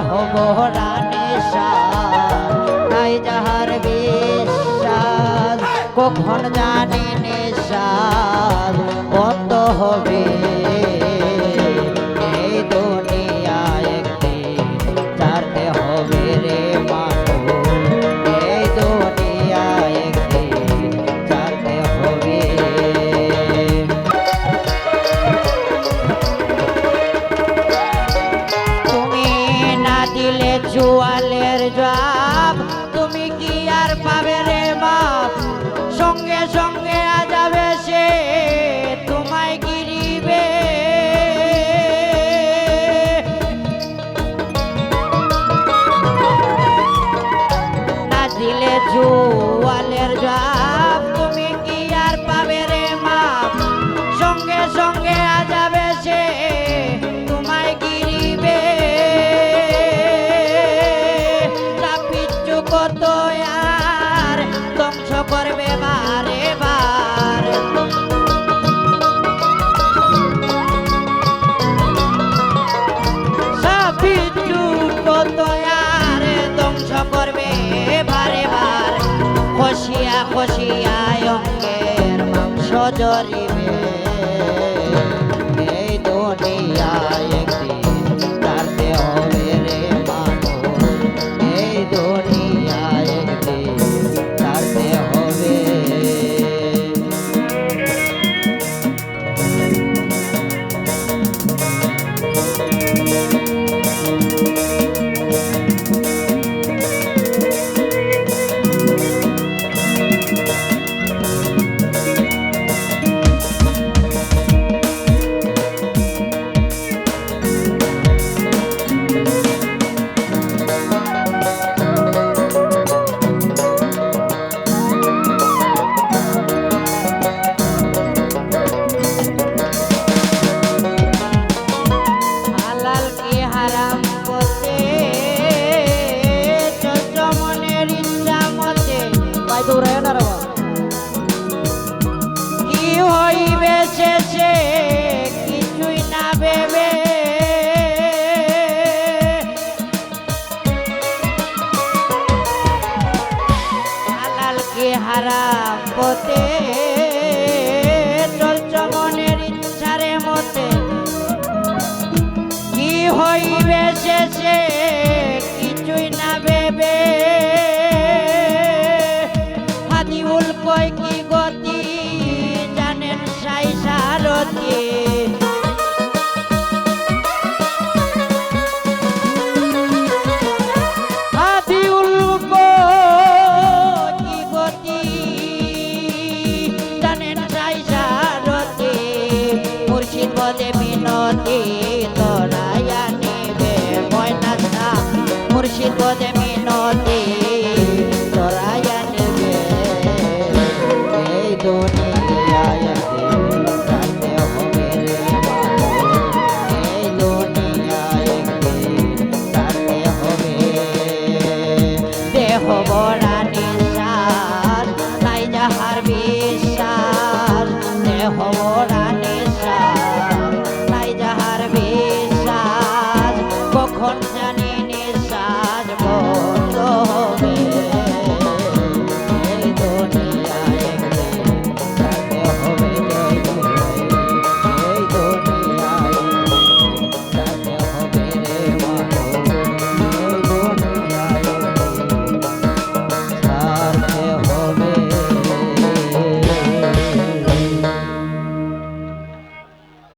হব রানী নাই যাহার বিশ্বাস কখন জানি নিঃশ্বাস বন্ধ হবে এই দুনিয়া একদিন ছাড়তে হবে রে মানুষ এই দুনিয়া একদিন ছাড়তে হবে তুমি না দিলে জোয়ালের জবাব তুমি কি আর পাবে রে বাপ সঙ্গে সঙ্গে যাবে সে তোমায় গিরিবে না দিলে জোয়ালের জবাব তুমি কি আর পাবে রে বাপ সঙ্গে সঙ্গে যাবে সে তোমায় গিরিবে কত আর ধ্বংস করবে বারে বার সবিচু কত আর ধ্বংস করবে বারে বার খসিয়া খসিয়া অঙ্গের মাংস জরিবে এই দুনিয়া একদিন ছাড়তে হবে রে মানুষ এই দুনিয়া একদিন ছাড়তে হবে কি হইবে শেষে কিছুই না ভেবে হালাল কি হারাম পথে চলছ মনের ইচ্ছারে মতে কি হইবে শেষে কিছুই না ভেবে কই কি গতি জানেন সাই সারথি হাদিউল কি গতি জানেন সাই সারথি মুর্শিদ পদে বিনতি তোরায়া নিবে ময়না মুর্শিদ পদে